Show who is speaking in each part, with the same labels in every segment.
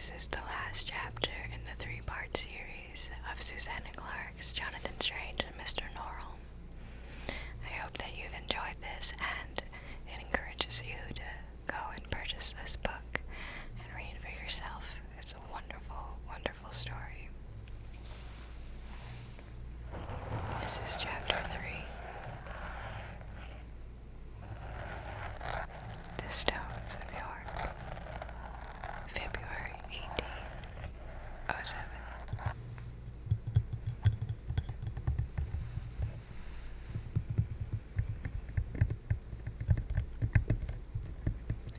Speaker 1: This is the last chapter in the three-part series of Susanna Clarke's Jonathan Strange and Mr Norrell. I hope that you've enjoyed this and it encourages you to go and purchase this book and read for yourself. It's a wonderful, wonderful story. This is chapter 3. The Stones of York, February 1807.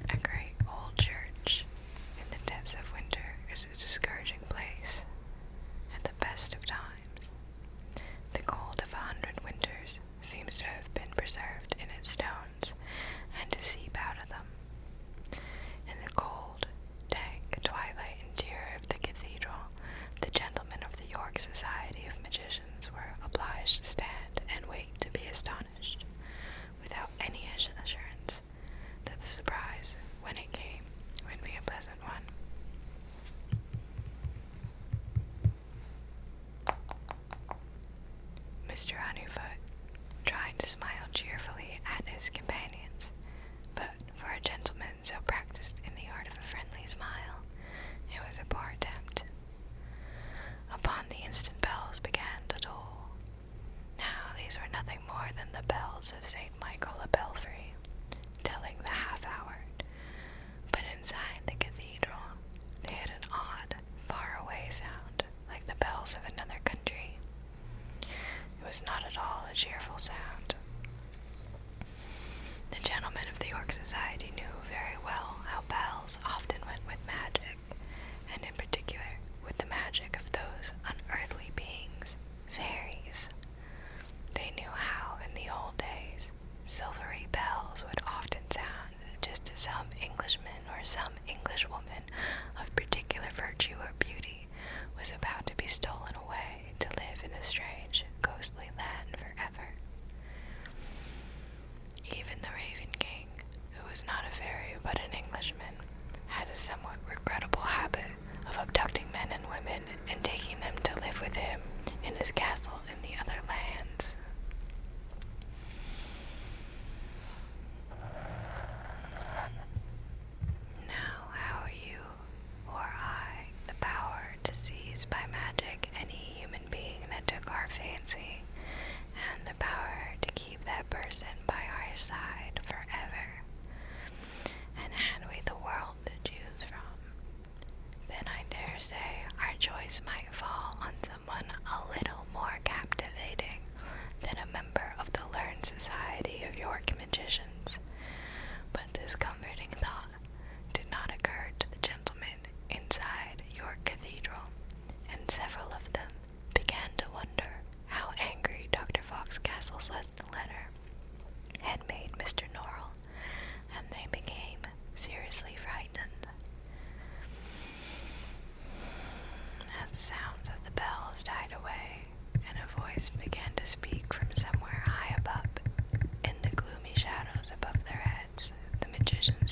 Speaker 1: A great old church in the depths of winter is a discouraging place at the best of times. The cold of 100 winters seems to have been preserved in its stones and to seep out of them. In the cold, dank, twilight interior of the cathedral, the gentlemen of the York Society of Magicians were obliged to stand and wait to be astonished, without any assurance that the surprise, when it came, would be a pleasant one. Mr. Honeyfoot tried to smile cheerfully at his companions, but for a gentleman so practiced in the art of a friendly smile, it was a poor attempt. Upon the instant bells began to toll. Now these were nothing more than the bells of St. Michael a Belfry, telling the half-hour, but inside the cathedral they had an odd, far-away sound, like the bells of another country. It was not at all a cheerful sound. The gentlemen of the York Society knew very well how bells often went with magic, and in particular with the magic of those unearthly beings, fairies. They knew how, in the old days, silvery bells would often sound just as some Englishman or some Englishwoman of particular virtue or beauty was about to be stolen away to live in a strange, ghostly land forever. Even the Raven King, who was not a fairy but an Englishman, had a somewhat regrettable habit of abducting men and women and taking them to live with him in his castle in the other lands. Now, how are you, or I, the power to seize by magic any human being that took our fancy, and the power to keep that person by our side forever? And had we the world to choose from, then I dare say our choice might fall on someone a little more captivating than a member of the learned society of York magicians. But this comforting thought did not occur to the gentlemen inside York Cathedral, and several of them began to wonder how angry Dr. Foxcastle's letter had made Mr. Norrell, and they became seriously frightened. As the sounds of the bells died away, and a voice began to speak from somewhere high above, in the gloomy shadows above their heads, the magicians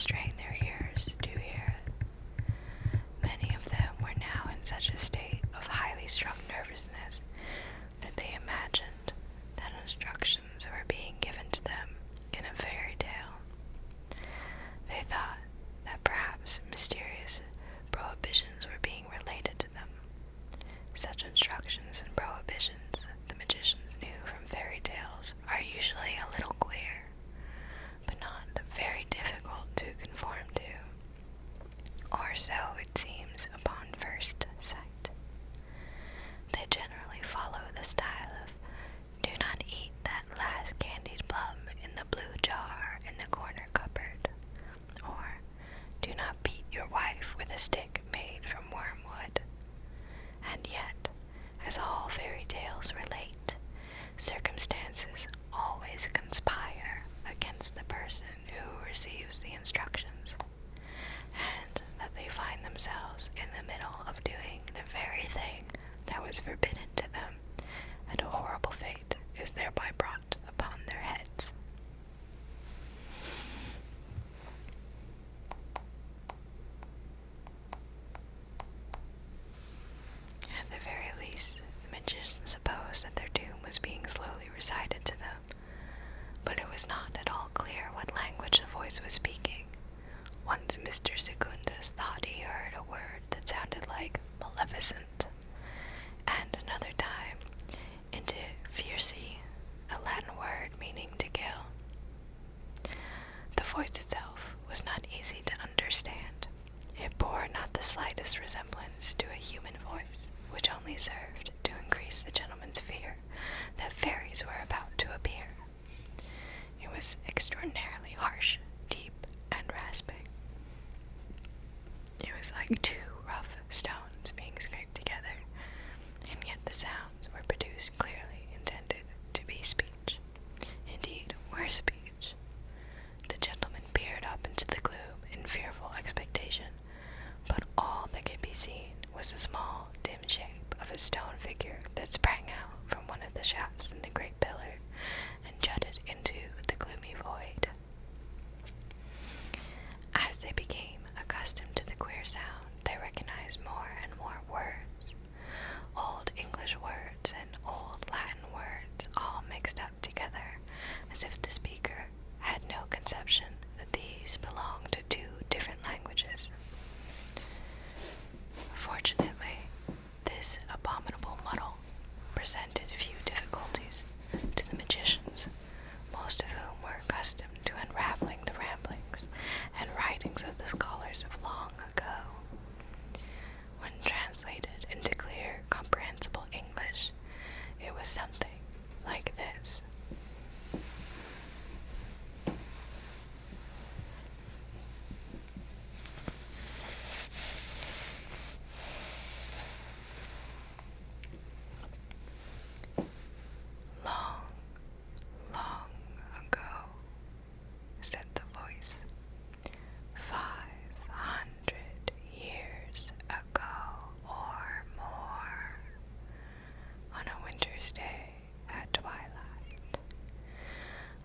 Speaker 1: voice was speaking. Once Mr. Secundus thought he heard a word that sounded like maleficent, and another time into fiercy, a Latin word meaning to kill. The voice itself was not easy to understand. It bore not the slightest resemblance to a human voice, which only served to increase the gentleman's fear that fairies were about to appear. It was extraordinarily harsh, deep, and rasping. It was like two rough stones being scraped together, and yet the sounds were produced clearly intended to be speech. Indeed, were speech. The gentleman peered up into the gloom in fearful expectation, but all that could be seen was a small, dim shape of a stone figure that sprang out from one of the shafts in the great pillar and jutted into the gloomy void. As they became accustomed to the queer sound, they recognized more and more words, old English words and old Latin words, all mixed up together, as if the speaker had no conception that these belonged to two different languages. Fortunately, this abominable muddle presented few difficulties to the magicians, most of whom were accustomed to unraveling the ramblings and writings of the scholars of long ago. When translated into clear, comprehensible English, it was something like this. Long, long ago, said the voice, 500 years ago or more, on a winter's day at twilight,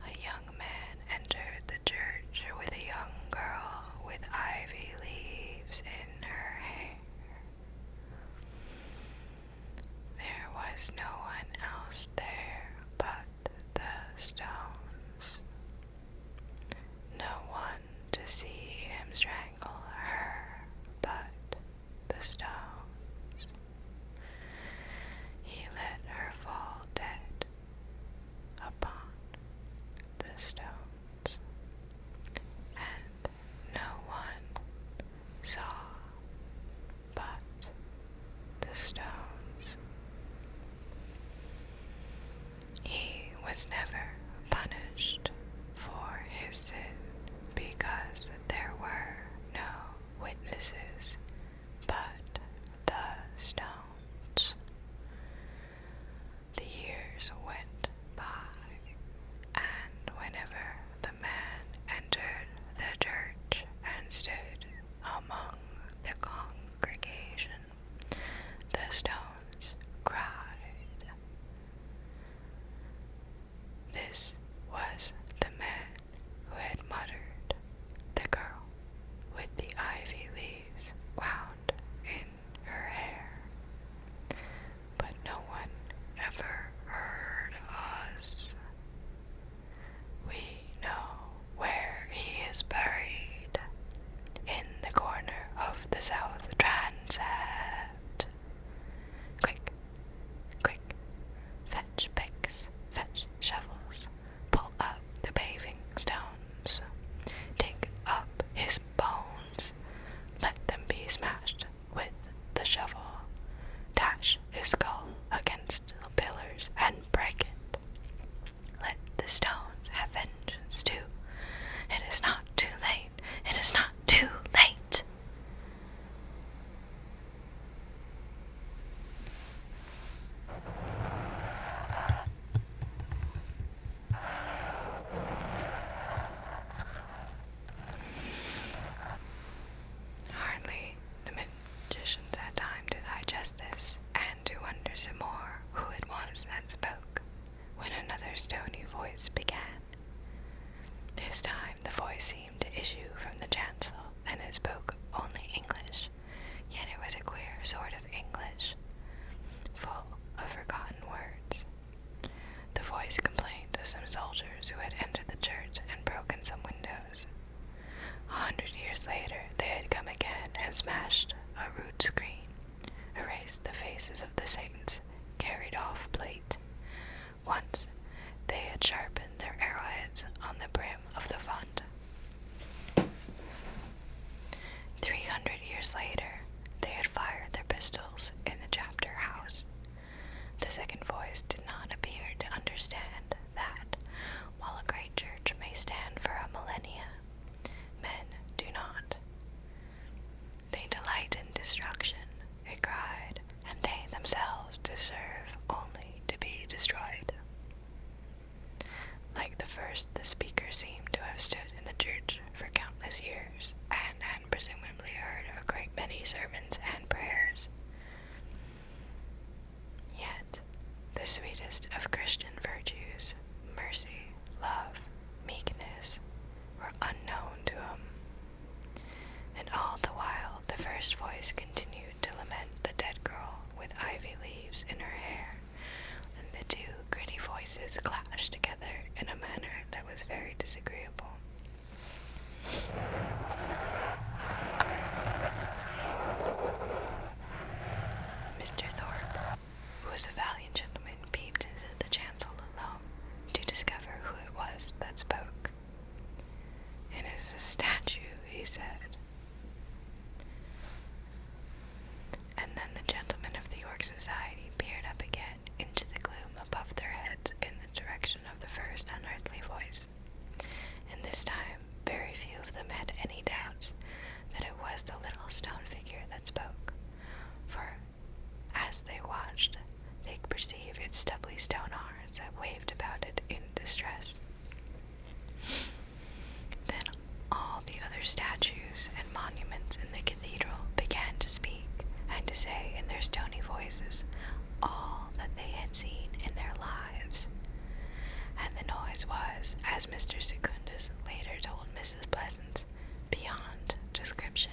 Speaker 1: a young man entered the church with a young girl with ivy leaves in her hair. There was no one else there but the stones. No one to see him strangle her but the stones. He let her fall dead upon the stones, and no one saw but the stones. He was never punished for his sin because there were no witnesses but the stones. The years went by, and whenever the man entered the church and stood among the congregation, the stones cried. This was the man who had murdered the girl with the ivy leaves wound in her hair. But no one ever heard us. We know where he is buried, in the corner of the south transept. Quick, quick, fetch picks, fetch shovels, pull up the paving stones, dig up his bones, let them be smashed with the shovel, dash his skull against the pillars and break it. Let the stones have vengeance too. It is not too late. It is not too late. Hardly the magicians had time to digest this and to wonder some more who it was that spoke, when another stony voice began. This time the voice seemed to issue from the chancel, and it spoke only English, yet it was a queer sort of English, full of forgotten words. The voice complained of some soldiers who had entered the church and broken some windows, hours later, they had fired their pistols in the chapter house. The second voice did not appear to understand that, while a great church may stand for a millennia, men do not. They delight in destruction, it cried, and they themselves deserve only to be destroyed. Like the first, the speaker seemed to have stood in the church for countless years, and had presumably heard a great many sermons and prayers. Yet, the sweetest of Christian virtues, mercy, love, meekness, were unknown to him. And all the while the first voice continued to lament the dead girl with ivy leaves in her hair, and the two gritty voices clashed together in a manner that was very disagreeable. Mr. Thorpe, who was a valiant gentleman, peeped into the chancel alone to discover who it was that spoke. "It is a statue," he said. And then the gentlemen of the York Society peered up again into the gloom above their heads in the direction of the first unearthly voice. And this time, very few of them had any doubts that it was the little stone figure that spoke, for as they watched, they perceived its stubbly stone arms that waved about it in distress. Then all the other statues and monuments in the cathedral began to speak, and to say in their stony voices all that they had seen in their lives. And the noise was, as Mr. Secundus later told Mrs. Pleasance, beyond description.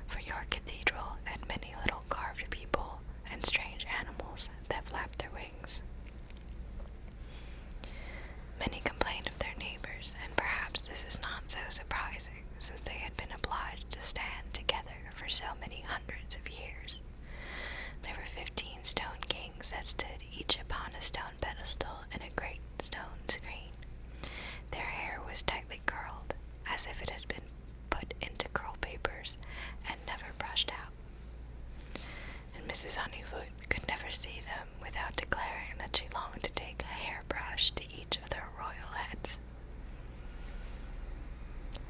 Speaker 1: For your cathedral had many little carved people and strange animals that flapped their wings. Many complained of their neighbors, and perhaps this is not so surprising, since they had been obliged to stand together for so many hundreds of years. There were 15 stone kings that stood each upon a stone pedestal in a great stone screen. Their hair was tightly curled, as if it had been put into curl papers and never brushed out. And Mrs. Honeyfoot could never see them without declaring that she longed to take a hairbrush to each of their royal heads.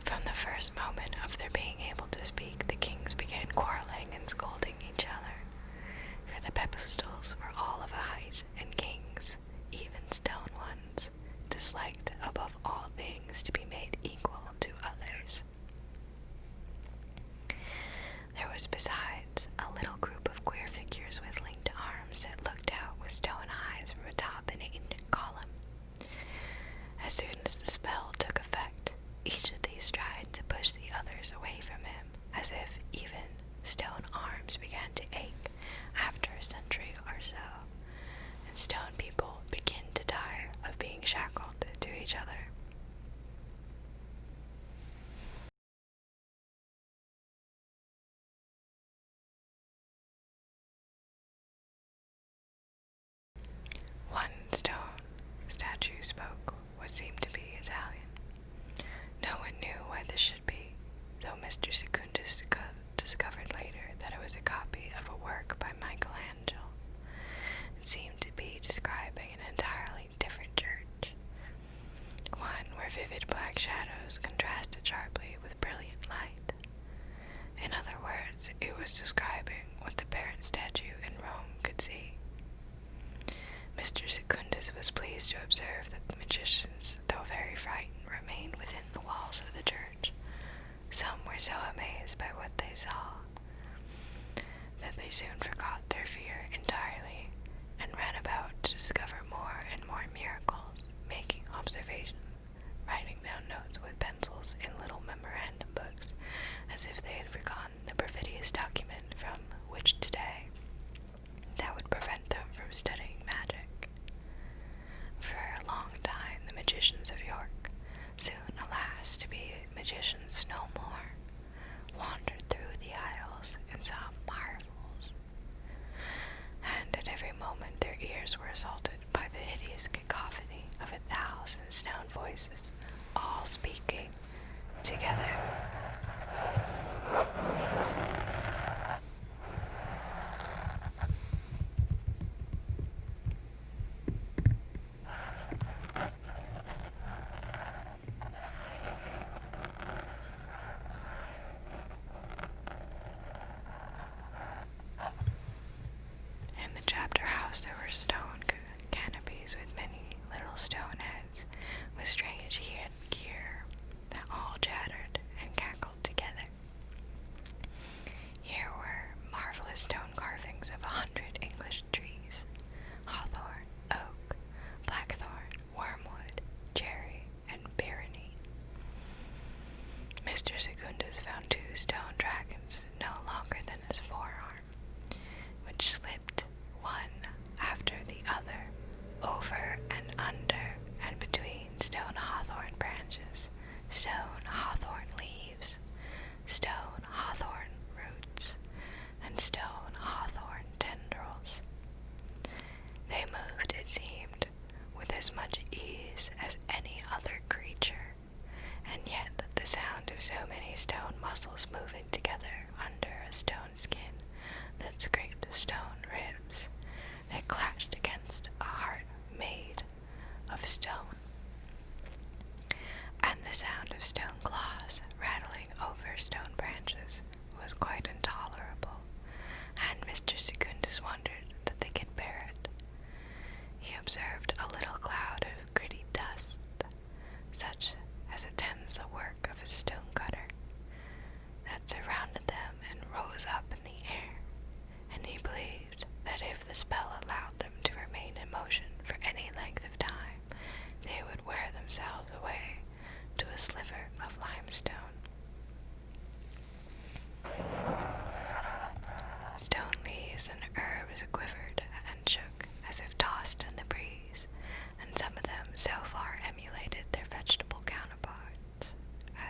Speaker 1: From the first moment of their being able to speak, the kings began quarreling and scolding each other, for the pedestals were all of a height, and kings, even stone ones, disliked above all things to be made equal to others. There was besides a little group of queer figures with linked arms that looked out with stone eyes from atop an ancient column. As soon as the spell took effect, each of these tried to push the others away from him, as if even stone arms began to ache after a century or so, and stone people begin to tire of being shackled to each other. One stone statue spoke what seemed to be Italian. No one knew why this should be, though Mr. Secundus discovered later that it was a copy of a work by Michelangelo. It seemed to be describing an entirely different church, one where vivid black shadows contrasted sharply with brilliant light. In other words, it was describing what the parent statue in Rome could see. Mr. Secundus was pleased to observe that the magicians, though very frightened, remained within the walls of the church. Some were so amazed by what they saw that they soon forgot their fear entirely, and ran about to discover more and more miracles, making observations, writing down notes with pencils in little memorandum books, as if they had forgotten the perfidious document from which today that would prevent them from studying magic. For a long time the magicians of York, soon alas to be magicians no more, wandered through the aisles and saw marvels, Mr. Secundus found 2 stone dragons no longer than his forearm, which slipped one after the other over and under and between stone hawthorn branches, stone hawthorn leaves, stone hawthorn roots, and stone hawthorn tendrils. They moved, it seemed, with as much ease as any other creature, and yet the sound of so many stone muscles moving together under a stone skin that scraped stone ribs, that clashed against a heart made of stone, and the sound of stone claws rattling over stone branches was quite intolerable, and Mr. Secundus wondered that they could bear it. He observed a little cloud of gritty dust, such as attends the work of a stone cutter, that surrounded them and rose up in the air, and he believed that if the spell allowed them to remain in motion for any length of time, they would wear themselves away to a sliver of limestone. Stone leaves and herbs quivered and shook as if tossed in the breeze, and some of them so far emulated their vegetable counterparts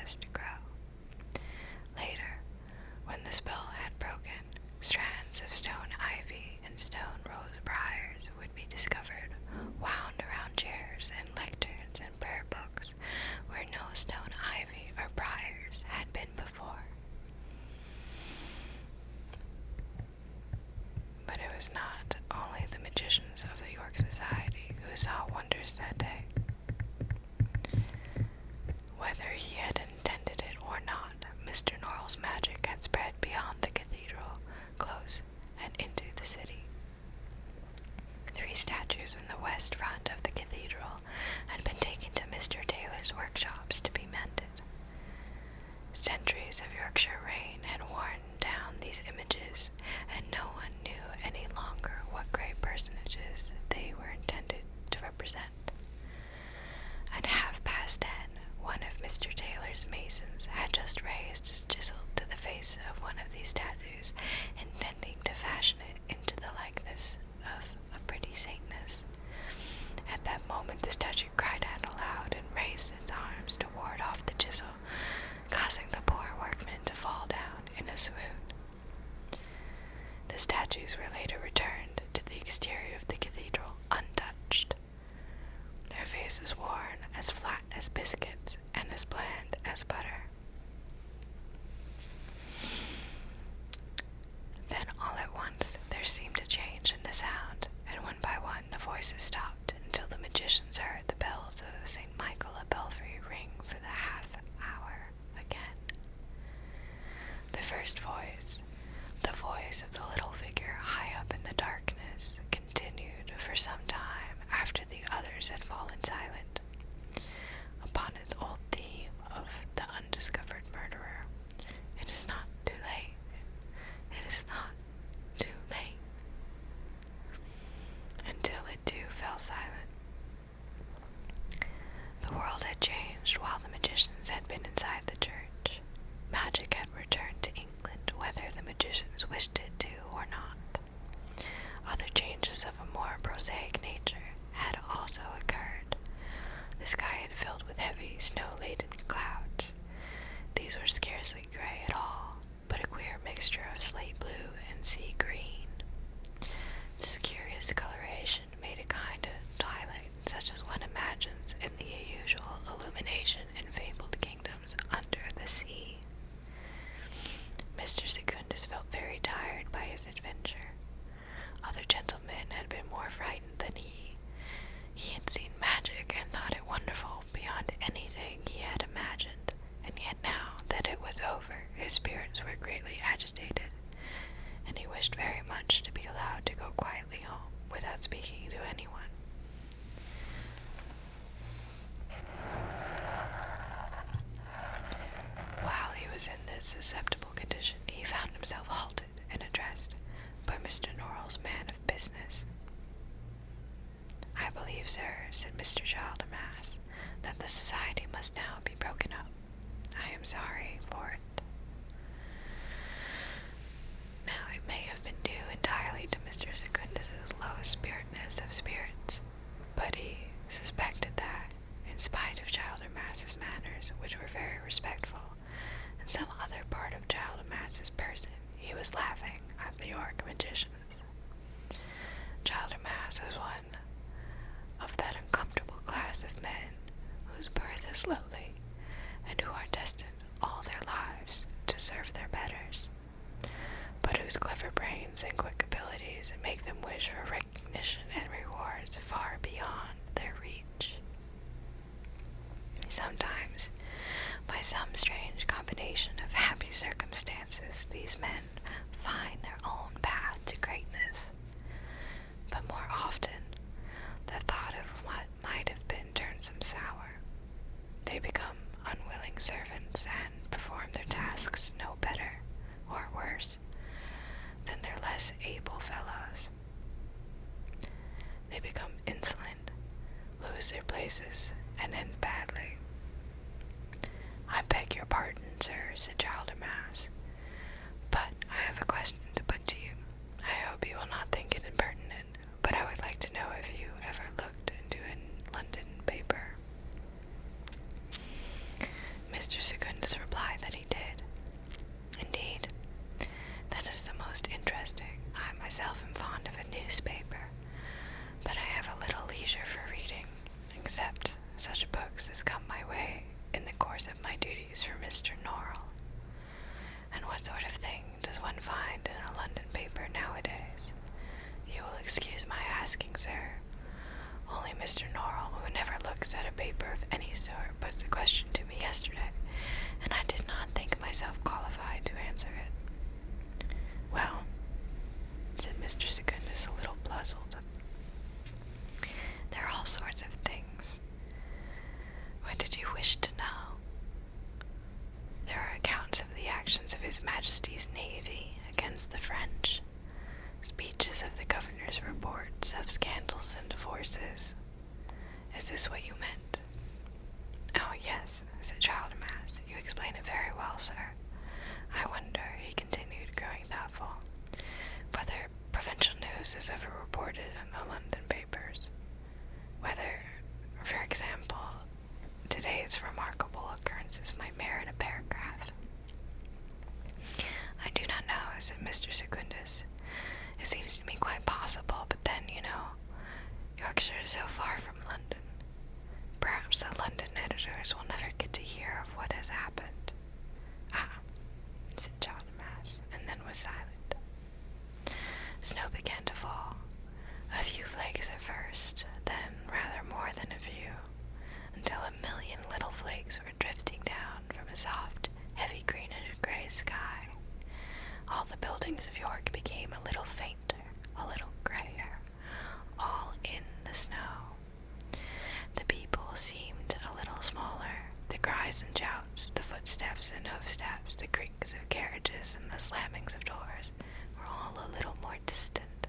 Speaker 1: as to grow. Later, when the spell had broken, strands of stone ivy and stone rose briars would be discovered, wound around chairs and lecterns and prayer books, where no stone ivy or briars had been before. But it was not only the magicians of the York Society who saw wonders that day. Whether he had intended it or not, Mr. Norrell's magic had spread beyond the cathedral, close and into the city. 3 statues in the west front of the cathedral had been taken to Mr. Taylor's workshops to be mended. Centuries of Yorkshire rain had worn down these images, and no one knew any longer what great personages they were intended to represent. At 10:30, one of Mr. Taylor's masons had just raised his chisel to the face of one of these statues, intending to fashion it into the likeness of a pretty saintess. At that moment the statue cried out aloud and raised its arms to ward off the chisel, causing the poor workman to fall down in a swoon. The statues were later returned to the exterior of the cathedral untouched, their faces worn as flat as biscuits and as bland as butter. Then all at once there seemed a change in the sound, and one by one the voices stopped until the magicians heard the bells of St. Michael at Belfry ring for the half-hour again. The first voice, the voice of the little figure high up in the darkness, continued for some time after the others had fallen silent, upon its old theme of the undiscovered murderer. It is not too late. It is not too late. Until it too fell silent. The world had changed while the magicians had been inside the church. Magic had returned to England, whether the magicians wished it to or not. Other changes of a more prosaic nature had also occurred. The sky had filled with heavy, snow-laden clouds. These were scarcely gray at all, but a queer mixture of slate blue and sea green. This curious coloration made a kind of twilight such as one imagines in the usual illumination in fabled kingdoms under the sea. Mr. Secundus felt very tired by his adventure. Other gentlemen had been more frightened than he. He had seen magic and thought it wonderful beyond anything he had imagined, and yet now that it was over, his spirits were greatly agitated, and he wished very much to be allowed to go quietly home without speaking to anyone. While he was in this susceptible condition, he found himself halted and addressed by Mr. Norrell's man of business. "I believe, sir," said Mr. Childermass, "that the society must now be broken up. I am sorry, was laughing at the York magicians. Childermass was one of that uncomfortable class of men whose birth is lowly, and who are destined all their lives to serve their betters, but whose clever brains and quick abilities make them wish for recognition and rewards far beyond their reach. Sometimes, by some strange combination of happy circumstances, these men find their own path to greatness, but more often, the thought of what might have been turns them sour. They become unwilling servants and perform their tasks no better, or worse, than their less able fellows. They become insolent, lose their places, and end badly. I beg your pardon, sir, said Childermass, but I have a question to put to you. I hope you will not think it impertinent, but I would like to know if you ever looked into a London paper. Mr. Secundus replied that he did. Indeed, that is the most interesting. I myself am fond of a newspaper, but I have a little leisure for reading, except such books as come my way in the course of my duties for Mr. Norrell. And what sort of thing does one find in a London paper nowadays? You will excuse my asking, sir. Only Mr. Norrell, who never looks at a paper of any sort, puts the question to me yesterday, and I did not think myself qualified to answer it. Well, said Mr. Secundus, a little puzzled, there are all sorts of things. What did you wish to know? There are accounts of the actions of His Majesty's Navy against the French, speeches of the governor's reports of scandals and divorces. Is this what you meant? Oh, yes, said Childermass. You explain it very well, sir. I wonder, he continued, growing thoughtful, whether provincial news is ever reported in the London papers. Whether, for example, today's remarkable occurrences might merit a paragraph. I do not know, said Mr. Secundus. It seems to me quite possible, but then, you know, Yorkshire is so far from London. Perhaps the London editors will never get to hear of what has happened. Ah, said Childermass, and then was silent. Snow began to fall. A few flakes at first, then rather more than a few, until 1,000,000 little flakes were drifting down from a soft, heavy greenish-gray sky. All the buildings of York became a little fainter, a little grayer, all in the snow. The people seemed a little smaller. The cries and shouts, the footsteps and hoofsteps, the creaks of carriages and the slammings of doors were all a little more distant.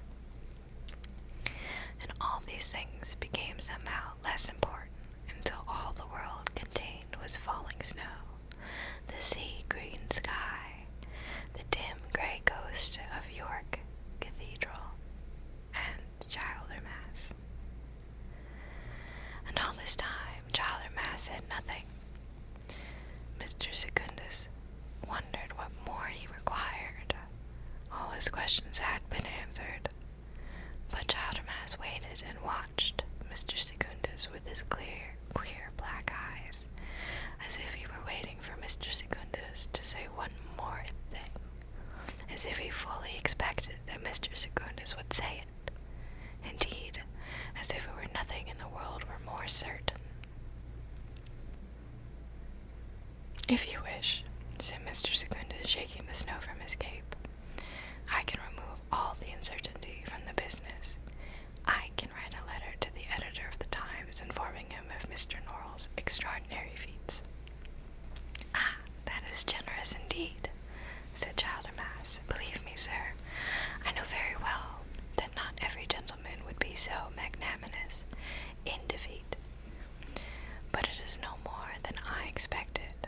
Speaker 1: And all these things became somehow less important until all the world contained was falling snow, the sea-green sky, the dim gray ghost of York Cathedral, and Childermass. And all this time Childermass said nothing. Mr. Secundus wondered what more he required. All his questions had been answered, but Childermass waited and watched Mr. Secundus with his clear, queer black eyes, as if he were waiting for Mr. Secundus to say one more thing, as if he fully expected that Mr. Secundus would say it. Indeed, as if it were nothing in the world were more certain. If you wish, said Mr. Secundus, shaking the snow from his cape, I can remove all the uncertainty from the business. I can write a letter to the editor of the Times informing him of Mr. Norrell's extraordinary feats. Ah, that is generous indeed, said Childermass. Believe me, sir, I know very well that not every gentleman would be so magnanimous in defeat. But it is no more than I expected,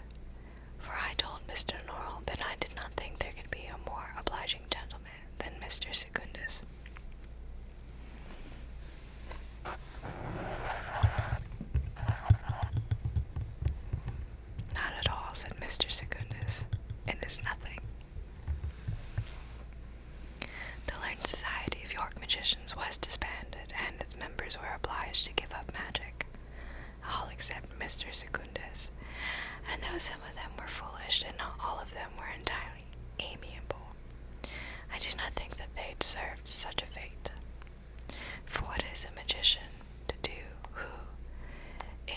Speaker 1: for I told Mr. Norrell that I did not think there could be a more obliging gentleman than Mr. Secundus. Not at all, said Mr. Secundus. It is nothing. of York Magicians was disbanded, and its members were obliged to give up magic, all except Mr. Secundus. And though some of them were foolish, and not all of them were entirely amiable, I do not think that they deserved such a fate. For what is a magician to do who, in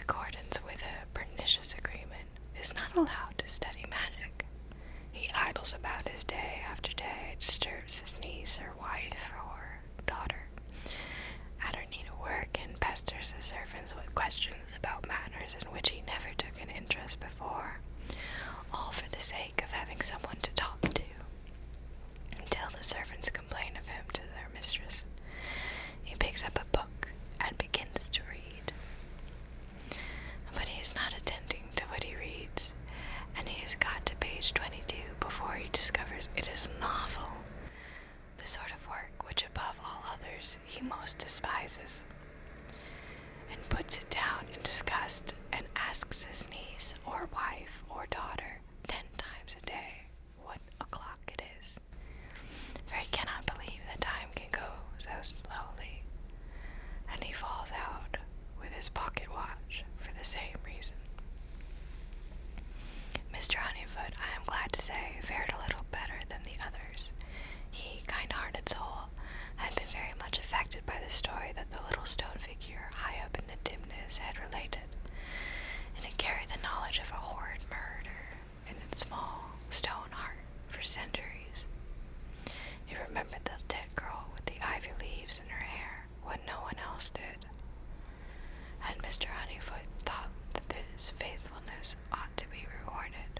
Speaker 1: accordance with a pernicious agreement, is not allowed to study magic? He idles about his day after day, disturbs his niece or wife or daughter at her needlework, and pesters his servants with questions about matters in which he never took an interest before, all for the sake of having someone to talk to, until the servants complain of him to their mistress. He picks up a book and begins to read, but he is not attending to what he reads, and he has got to page 22 before he discovers it is a novel, the sort of work which above all others he most despises, and puts it down in disgust and asks his niece or wife or daughter 10 times a day what o'clock it is, for he cannot believe that time can go so slowly, and he falls out with his pocket watch for the same reason. Mr. Honeyfoot, I am glad to say, fared a little better than the others. He, kind-hearted soul, had been very much affected by the story that the little stone figure high up in the dimness had related, and it carried the knowledge of a horrid murder in its small stone heart for centuries. He remembered the dead girl with the ivy leaves in her hair when no one else did, and Mr. Honeyfoot thought that this faithfulness ought to be rewarded.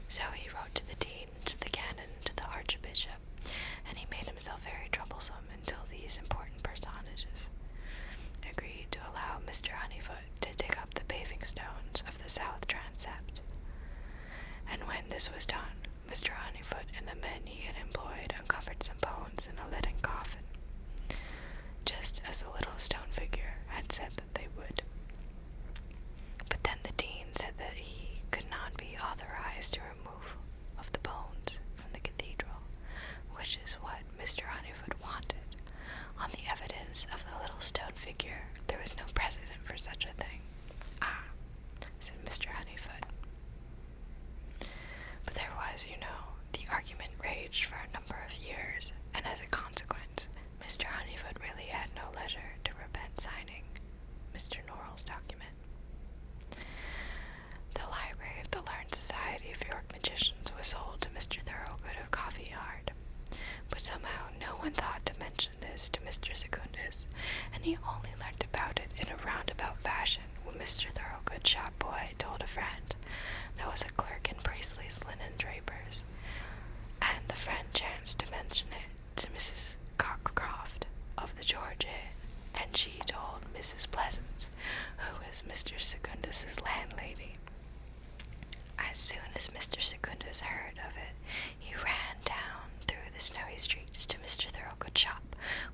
Speaker 1: So he wrote to the dean, to the canon, to the archbishop, and he made himself very troublesome until these important personages agreed to allow Mr. Honeyfoot to dig up the paving stones of the south transept. And when this was done, Mr. Honeyfoot and the men he had employed uncovered some bones in a leaden coffin, just as the little stone figure had said that they would. But then the dean said that he could not be authorized to remove of the bones from the cathedral, which is what Mr. Honeyfoot wanted. On the evidence of the little stone figure, there was no precedent for such a thing. Ah, said Mr. Honeyfoot. But there was, the argument raged for a number of years, and as a consequence, Mr. Honeyfoot really had no leisure to repent signing Mr. Norrell's document. The library of the Learned Society of York Magicians was sold to Mr. Thorogood of Coffee Yard, but somehow no one thought to mention this to Mr. Secundus, and he only learnt about it in a roundabout fashion when Mr. Thorogood's shop boy told a friend that was a clerk in Priestley's linen drapers, and the friend chanced to mention it to Mrs. Cockcroft of the George Inn, and she told Mrs. Pleasance, who was Mr. Secundus's landlady. As soon as Mr. Secundus heard of it, he ran down through the snowy streets to Mr. Thorogood's shop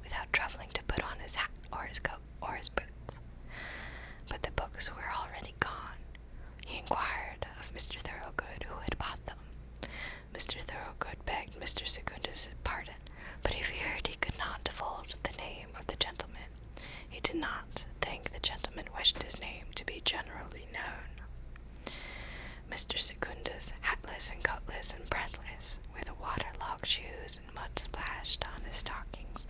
Speaker 1: without troubling to put on his hat or his coat or his boots. But the books were already gone. He inquired of Mr. Thorogood who had bought them. Mr. Thorogood begged Mr. Secundus' pardon, but he feared he could not divulge the name of the gentleman. He did not think the gentleman wished his name to be generally known. Mr. Secundus, hatless and coatless and breathless, with waterlogged shoes and mud splashed on his stockings,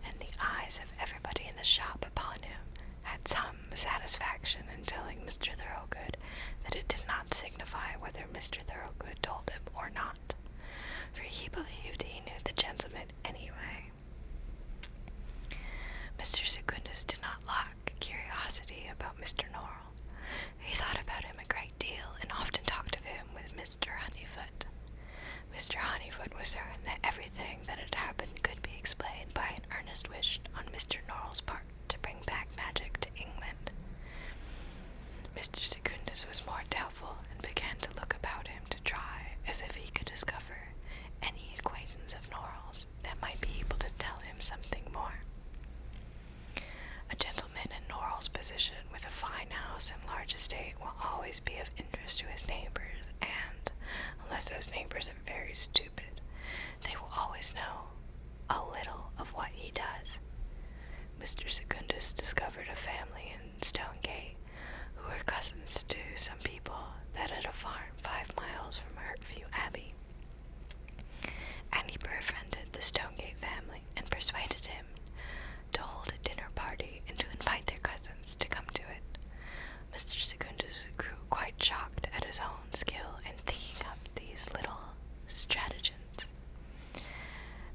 Speaker 1: and the eyes of everybody in the shop upon him, had some satisfaction in telling Mr. Thorogood that it did not signify whether Mr. Thorogood told him or not, for he believed he knew the gentleman anyway. Mr. Secundus did not lack curiosity about Mr. Norrell. He thought about him a great deal, and often talked of him with Mr. Honeyfoot. Mr. Honeyfoot was certain that everything that had happened could be explained by an earnest wish on Mr. Norrell's part to bring back magic to England. Mr. Secundus was more doubtful, and began to look about him to try as if he could discover any acquaintance of Norrell's that might be able to tell him something more. A gentleman in Norrell's position, with a fine house and large estate, will always be of interest to his neighbors, and, unless those neighbors are very stupid, they will always know a little of what he does. Mr. Secundus discovered a family in Stonegate who were cousins to some people that had a farm 5 miles from Hertview Abbey. And he befriended the Stonegate family and persuaded him to hold a dinner party and to invite their cousins to come to it. Mr. Secundus grew quite shocked at his own skill in thinking up these little stratagems.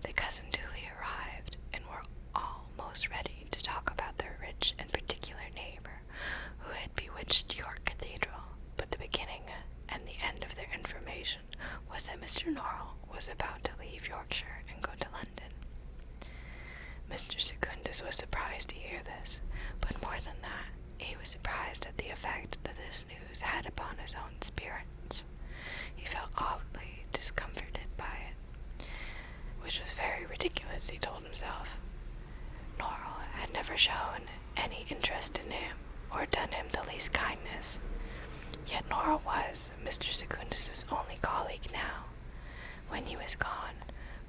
Speaker 1: The cousin duly arrived and were almost ready to talk about their rich and particular neighbor who had bewitched York Cathedral, but the beginning and the end of their information was that Mr. Norrell was about to leave Yorkshire and go to London. Mr. Secundus was surprised to hear this, but more than that, he was surprised at the effect that this news had upon his own spirits. He felt oddly discomforted by it, which was very ridiculous, he told himself. Norrell had never shown any interest in him or done him the least kindness. Yet Norrell was Mr. Secundus's only colleague now. When he was gone,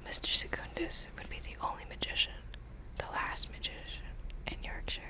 Speaker 1: Mr. Secundus would be the only magician, the last magician in Yorkshire.